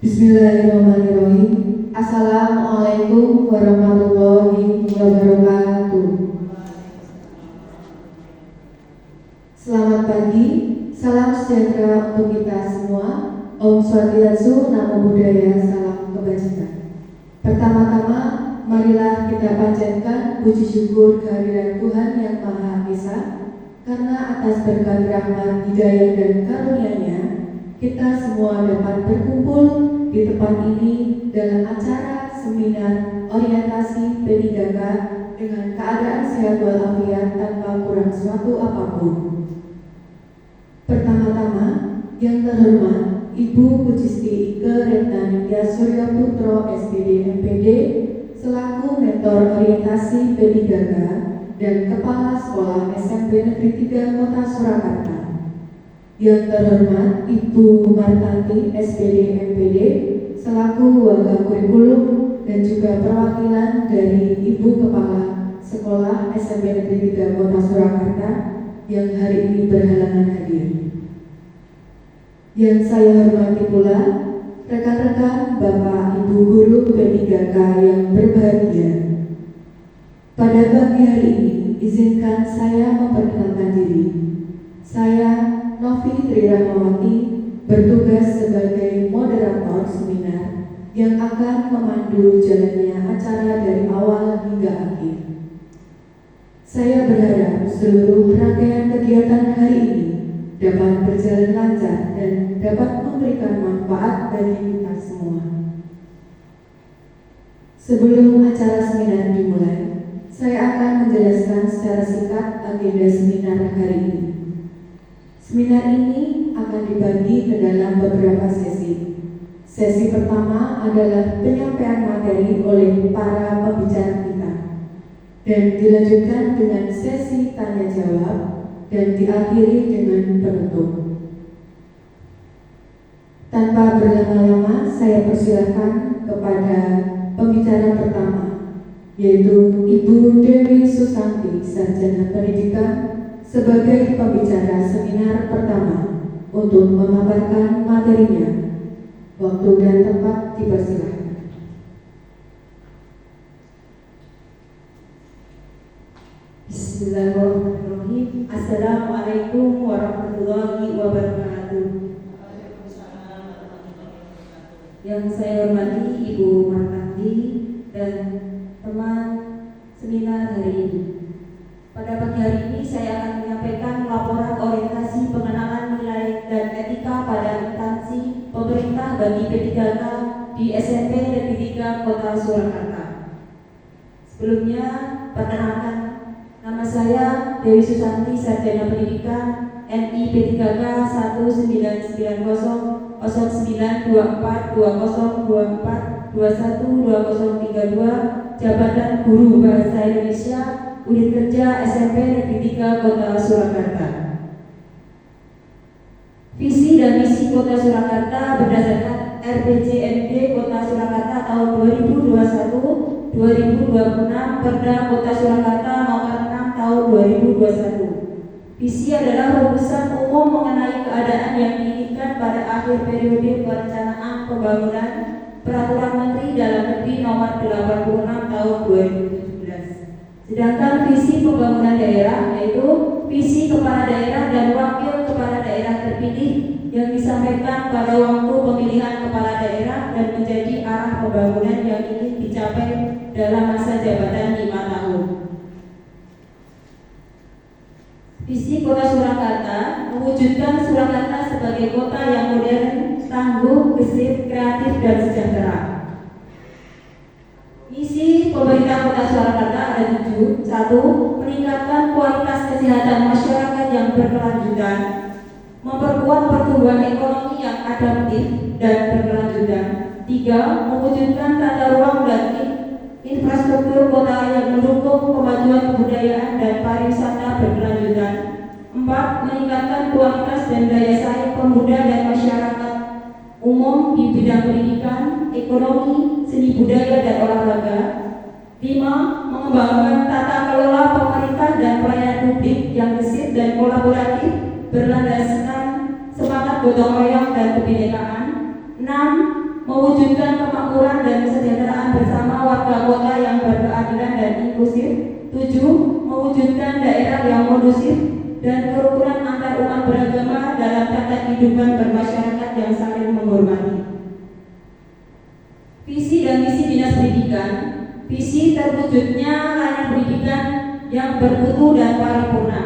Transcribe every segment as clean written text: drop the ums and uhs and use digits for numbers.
Bismillahirrahmanirrahim. Assalamualaikum warahmatullahi wabarakatuh. Selamat pagi, salam sejahtera untuk kita semua. Om Swastiastu, Namo Buddhaya, salam kebajikan. Pertama-tama, marilah kita panjatkan puji syukur kehadirat Tuhan Yang Maha Esa, karena atas berkat rahmat, hidayah dan karunia-Nya, kita semua dapat berkumpul di tempat ini dalam acara seminar orientasi P3K dengan keadaan sehat walafiat tanpa kurang suatu apapun. Pertama-tama, yang terhormat Ibu Pujisti Ike Retnaningtya Surya Putro SPD MPD selaku Mentor Orientasi P3K dan Kepala Sekolah SMP Negeri 3 Kota Surakarta. Yang terhormat Ibu Martanti SPD MPD selaku Waga Kurikulum dan juga perwakilan dari Ibu Kepala Sekolah SMP Negeri 3 Kota Surakarta yang hari ini berhalangan hadir. Yang saya hormati pula rekan-rekan Bapak Ibu Guru P3K yang berbahagia. Pada pagi hari ini izinkan saya memperkenalkan diri. Saya Novi Trirahmawati bertugas sebagai moderator seminar yang akan memandu jalannya acara dari awal hingga akhir. Saya berharap seluruh rangkaian kegiatan hari ini dapat berjalan lancar dan dapat memberikan manfaat bagi kita semua. Sebelum acara seminar dimulai, saya akan menjelaskan secara singkat agenda seminar hari ini. Seminar ini akan dibagi ke dalam beberapa sesi. Sesi pertama adalah penyampaian materi oleh para pembicara kita dan dilanjutkan dengan sesi tanya jawab dan diakhiri dengan penutup. Tanpa berlama-lama, saya persilakan kepada pembicara pertama, yaitu Ibu Dewi Susanti, Sarjana Pendidikan, sebagai pembicara seminar pertama untuk memaparkan materinya. Waktu dan tempat dipersilakan. Bismillahirrahmanirrahim. Assalamualaikum warahmatullahi wabarakatuh. Yang saya hormati Ibu Martanti dan teman seminar hari ini. Pada pagi hari ini saya akan menyampaikan laporan orientasi pengenalan nilai dan etika pada instansi pemerintah bagi P3K di SMP Negeri 3 Kota Surakarta. Sebelumnya, perkenalkan, nama saya Dewi Susanti, Sarjana Pendidikan, NI P3K 199920242024212032, Jabatan Guru Bahasa Indonesia Unit Kerja SMP Negeri 3 Kota Surakarta. Visi dan misi Kota Surakarta berdasarkan RPJMD Kota Surakarta tahun 2021-2026 Perda Kota Surakarta nomor 6 tahun 2021. Visi adalah rumusan umum mengenai keadaan yang diinginkan pada akhir periode perencanaan pembangunan Peraturan Menteri Dalam Negeri nomor 86 tahun 2017. Sedangkan visi pembangunan daerah yaitu visi kepala daerah dan wakil kepala daerah terpilih yang disampaikan pada waktu pemilihan kepala daerah dan menjadi arah pembangunan yang ingin dicapai dalam masa jabatan 5 tahun. Visi Kota Surakarta mewujudkan Surakarta sebagai kota yang modern, tangguh, gesit, kreatif, dan sejahtera. Misi pemerintah Kota Surakarta ada 7. 1. Meningkatkan kualitas kesehatan masyarakat yang berkelanjutan, memperkuat pertumbuhan ekonomi yang adaptif dan berkelanjutan. 3. Mewujudkan tata ruang dan infrastruktur kota yang mendukung kemajuan kebudayaan dan pariwisata berkelanjutan. 4. Meningkatkan kualitas dan daya saing pemuda dan masyarakat umum di bidang pendidikan, ekonomi, seni budaya, dan olahraga. 5. Mengembangkan tata kelola pemerintah dan pelayanan publik yang gesit dan kolaboratif berlandaskan semangat gotong royong dan kebinekaan. 6. mewujudkan kemakmuran dan kesejahteraan bersama warga kota yang berkeadilan dan inklusif. 7. Mewujudkan daerah yang kondusif dan kerukunan antar umat beragama dalam tata kehidupan bermasyarakat yang saling menghormati. Visi dan misi Dinas Pendidikan. Visi terwujudnya layanan pendidikan yang bermutu dan paripurna.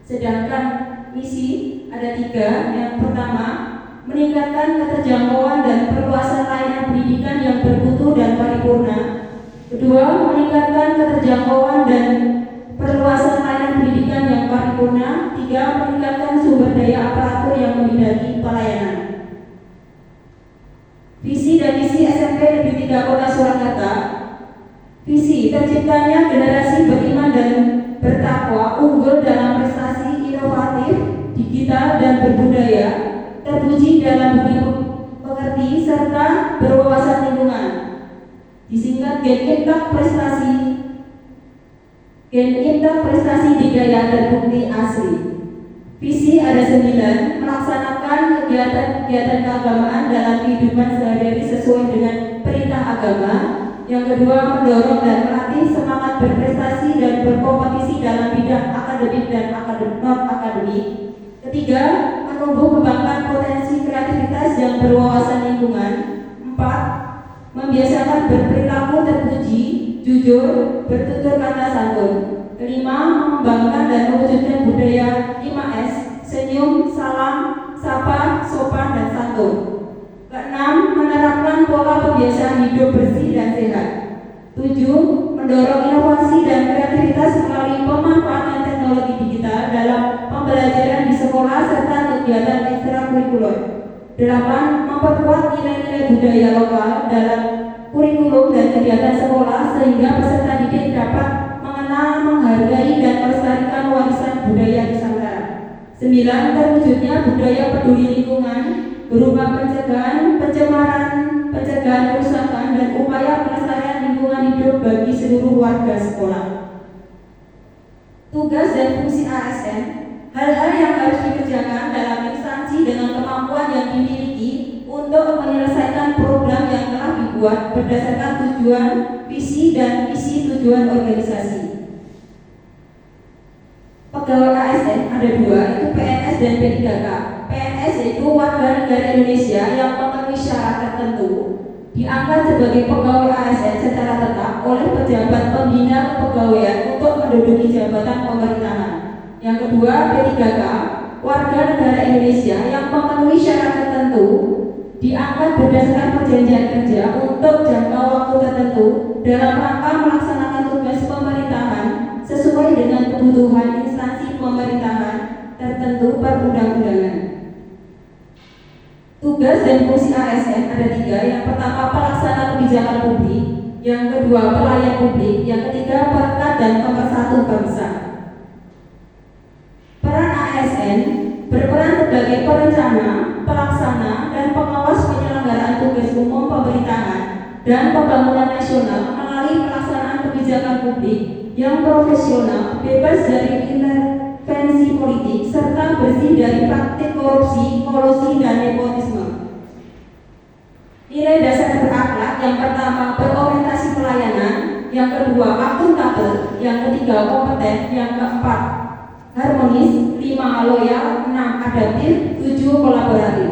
Sedangkan misi ada 3. Yang pertama, meningkatkan keterjangkauan dan perluasan layanan pendidikan yang bermutu dan paripurna. Kedua, meningkatkan keterjangkauan dan perluasan layanan pendidikan yang paripurna. 3. Meningkatkan sumber daya aparatur yang membidani pelayanan. Visi dan misi SMP Negeri 3 Kota Surakarta. Visi terciptanya generasi beriman dan bertakwa, unggul dalam prestasi, inovatif, digital dan berbudaya, terpuji dalam budi pekerti serta berwawasan lingkungan. Disingkat Gen Intak Prestasi Dikdaya terbukti asli. Visi ada 9, melaksanakan kegiatan-kegiatan keagamaan dalam kehidupan sehari-hari sesuai dengan perintah agama. Yang kedua, mendorong dan melatih semangat berprestasi dan berkompetisi dalam bidang akademik dan non-akademik. Ketiga, menumbuh kembangkan potensi kreativitas yang berwawasan lingkungan. 4. Membiasakan berperilaku terpuji, jujur, bertutur kata santun. Kelima, mengembangkan dan mewujudkan budaya 5S, senyum, salam, sapa, sopan, dan santun. Keenam, menerapkan pola kebiasaan hidup bersih dan sehat. 7. Mendorong inovasi dan kreativitas melalui pemanfaatan teknologi digital dalam pembelajaran di sekolah serta kegiatan ekstrakurikuler. 8. Memperkuat nilai-nilai budaya lokal dalam kurikulum dan kegiatan sekolah sehingga peserta didik dapat mengenal, menghargai, dan melestarikan warisan budaya Nusantara. 9. Terwujudnya budaya peduli lingkungan berupa pencegahan pencemaran, pencegahan kerusakan, dan upaya pelestarian lingkungan hidup bagi seluruh warga sekolah. Tugas dan fungsi ASN. Hal-hal yang harus dikerjakan dalam instansi dengan kemampuan yang dimiliki untuk menyelesaikan program yang telah dibuat berdasarkan tujuan, visi, dan misi tujuan organisasi. Pegawai ASN ada 2, itu PNS dan P3K. PNS yaitu warga negara Indonesia yang memenuhi syarat tertentu, diangkat sebagai pegawai ASN secara tetap oleh pejabat pembina kepegawaian untuk menduduki jabatan pemerintahan. Yang kedua, P3K, warga negara Indonesia yang memenuhi syarat tertentu, diangkat berdasarkan perjanjian kerja untuk jangka waktu tertentu dalam rangka melaksanakan tugas pemerintahan sesuai dengan kebutuhan instansi pemerintahan tertentu perundang-undangan. Tugas dan fungsi ASN ada 3. Yang pertama, pelaksana kebijakan publik. Yang kedua, pelayan publik. Yang ketiga, perekat dan pemersatu bangsa. Peran ASN berperan sebagai perencana, pelaksana, dan pengawas penyelenggaraan tugas umum pemerintahan dan pembangunan nasional melalui pelaksanaan kebijakan publik yang profesional, bebas dari intervensi politik, serta bersih dari praktik korupsi, kolusi, dan nepotisme. Nilai dasar berakhlak. Yang pertama, berorientasi pelayanan. Yang kedua, akuntabel. Yang ketiga, kompeten. Yang keempat, harmonis. 5, loyal. 6, adaptif. 7, kolaboratif.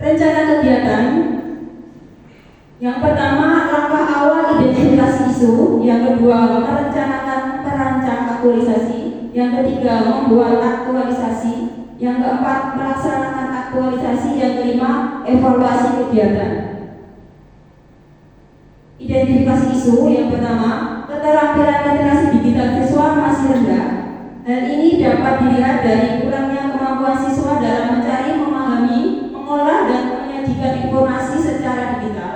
Rencana kegiatan. Yang pertama, langkah awal identifikasi isu. Yang kedua, merancang aktualisasi. Yang ketiga, membuat aktualisasi. Yang keempat, melaksanakan aktualisasi. Yang kelima, evaluasi kegiatan. Identifikasi isu. Yang pertama, keterampilan literasi digital siswa masih rendah. Hal ini dapat dilihat dari kurangnya kemampuan siswa dalam mencari, memahami, mengolah, dan menyajikan informasi secara digital.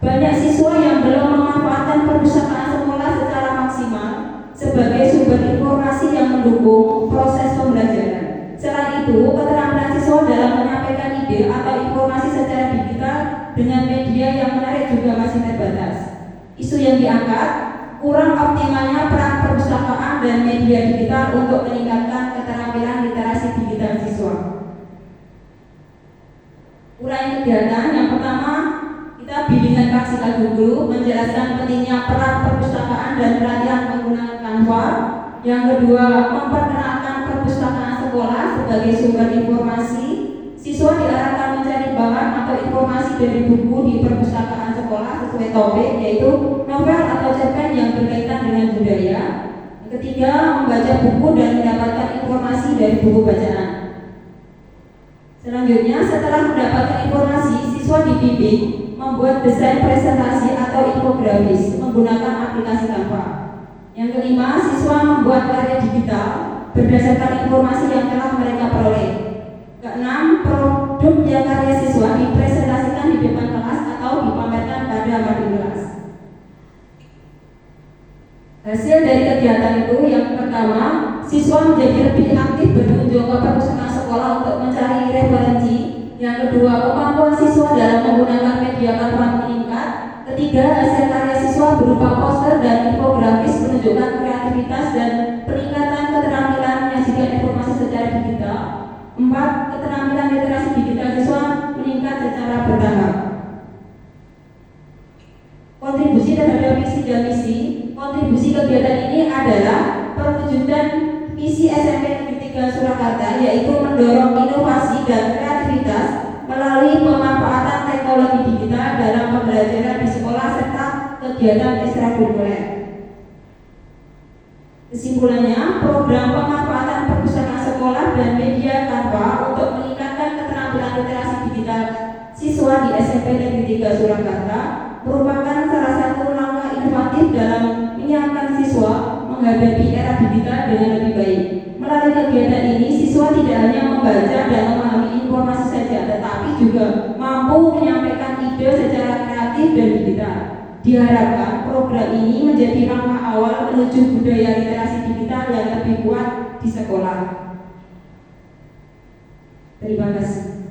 Banyak siswa yang belum memanfaatkan perpustakaan sekolah secara maksimal sebagai sumber informasi yang mendukung proses pembelajaran. Selain itu, keterampilan siswa dalam menyampaikan ide atau informasi secara digital dengan media yang menarik juga masih terbatas. Isu yang diangkat, kurang optimalnya peran perpustakaan dan media digital untuk meningkatkan keterampilan literasi digital siswa. Uraian sebagai sumber informasi, siswa diarahkan mencari bahan atau informasi dari buku di perpustakaan sekolah sesuai topik, yaitu novel atau cerpen yang berkaitan dengan budaya. Yang ketiga, membaca buku dan mendapatkan informasi dari buku bacaan. Selanjutnya, setelah mendapatkan informasi, siswa dibimbing membuat desain presentasi atau infografis menggunakan aplikasi Canva. Yang kelima, siswa membuat karya digital berdasarkan informasi yang telah mereka peroleh. Keenam, produk yang karya siswa dipresentasikan di depan kelas atau dipamerkan pada wali kelas. Hasil dari kegiatan itu, yang pertama, siswa menjadi lebih aktif berkunjung ke perpustakaan sekolah untuk mencari referensi. Yang kedua, kemampuan siswa dalam menggunakan media Canva meningkat. Ketiga, hasil karya siswa berupa poster dan infografis menunjukkan kreativitas dan peningkatan keterampilan menyajikan informasi secara digital. Empat, keterampilan literasi digital siswa meningkat secara bertahap. Kontribusi terhadap visi dan misi. Kontribusi kegiatan ini adalah perwujudan visi SMP Negeri 3 Surakarta, yaitu mendorong inovasi dan kreativitas melalui pemanfaatan teknologi digital dalam pembelajaran di sekolah serta kegiatan ekstrakurikuler. Kesimpulannya, program pemanfaatan perpustakaan sekolah dan media Canva untuk meningkatkan keterampilan literasi digital siswa di SMP Negeri 3 Surakarta merupakan salah satu langkah inovatif dalam menyiapkan siswa menghadapi era digital dengan lebih baik. Melalui kegiatan ini, siswa tidak hanya membaca dan memahami informasi saja, tetapi juga mampu menyampaikan ide secara kreatif dan digital. Diharapkan program ini menjadi langkah awal menuju budaya literasi digital yang lebih kuat di sekolah. Terima kasih.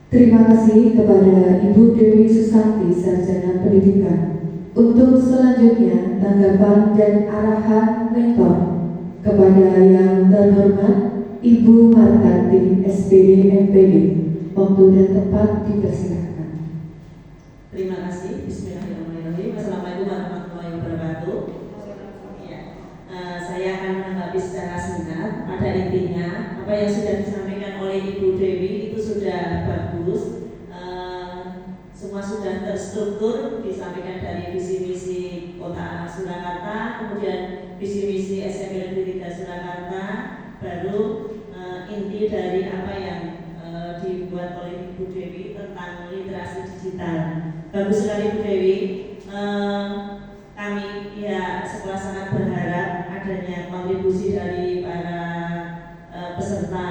Terima kasih kepada Ibu Dewi Susanti, Sarjana Pendidikan. Untuk selanjutnya, tanggapan dan arahan mentor kepada yang terhormat Ibu Martanti, SPD MPD. Waktu dan tempat dipersilakan. Terima kasih. Bismillahirrahmanirrahim. Assalamualaikum warahmatullahi wabarakatuh. Ya, saya akan menanggapi secara singkat. Pada intinya, apa yang sudah disampaikan oleh Ibu Dewi itu sudah bagus. Semua sudah terstruktur, disampaikan dari visi-misi Kota Surakarta, kemudian visi-misi SMP Negeri 3 Surakarta, baru inti dari apa yang dibuat oleh Ibu Dewi tentang literasi digital. Bagus sekali Bu Dewi. Kami ya sekolah sangat berharap adanya kontribusi dari para peserta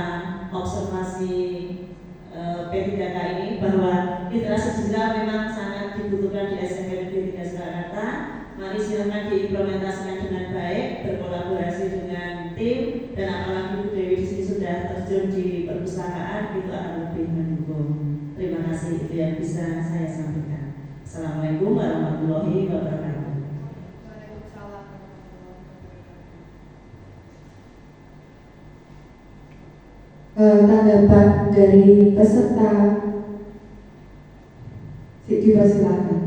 observasi P3K ini, bahwa literasi digital memang sangat dibutuhkan di SMP Negeri 3 Surakarta. Mari silakan diimplementasikan dengan baik, berkolaborasi dengan tim, dan apalagi Bu Dewi di sini sudah terjun di perpustakaan, itu akan lebih mendukung. Terima kasih, itu yang bisa saya sampaikan. Assalamualaikum warahmatullahi wabarakatuh. Tanggapan dari peserta, dipersilakan.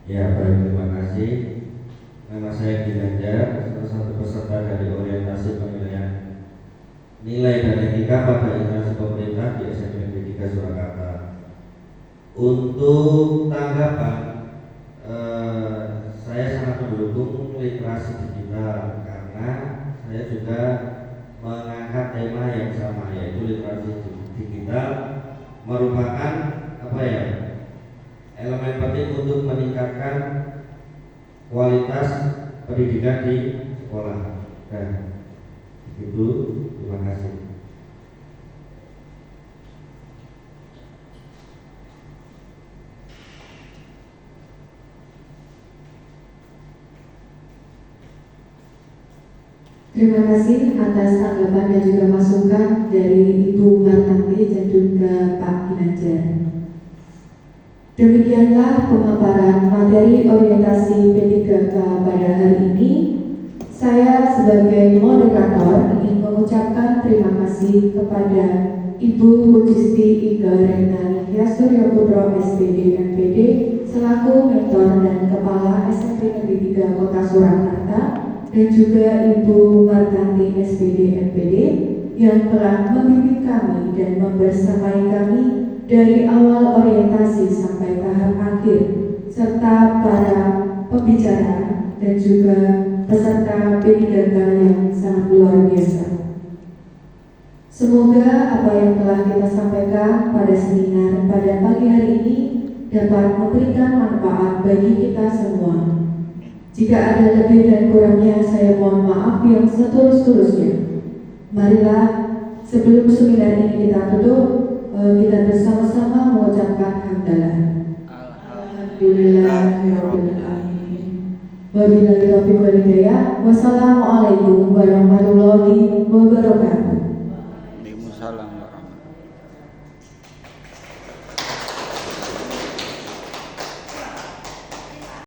Ya, baik, terima kasih. Nama saya Ginanjar, salah satu peserta dari orientasi penilaian nilai dan etika pada instansi pemerintah di SMP Negeri 3 Surakarta. Untuk tanggapan, saya sangat mendukung literasi digital karena saya juga mengangkat tema yang sama, yaitu literasi digital merupakan elemen penting untuk meningkatkan kualitas pendidikan di sekolah. Dan itu, terima kasih. Terima kasih atas tanggapan dan juga masukan dari Ibu Martanti dan juga Pak Ginanjar. Demikianlah pemaparan materi orientasi P3K pada hari ini. Saya sebagai moderator ingin mengucapkan terima kasih kepada Ibu Pujisti Iga Renani Suryo Putro SPD MPD selaku mentor dan kepala SMP Negeri 3 Kota Surakarta, dan juga Ibu Martanti SPD MPD yang telah membimbing kami dan membersamai kami dari awal orientasi sampai tahap akhir, serta para pembicara dan juga peserta P3K yang sangat luar biasa. Semoga apa yang telah kita sampaikan pada seminar pada pagi hari ini dapat memberikan manfaat bagi kita semua. Jika ada lebih dan kurangnya, saya mohon maaf yang setulus-tulusnya. Marilah sebelum seminar ini kita tutup, kita bersama-sama mengucapkan hamdalah. Alhamdulillahirabbil alamin. Wabillahi taufiq wal hidayah. Wassalamualaikum warahmatullahi wabarakatuh.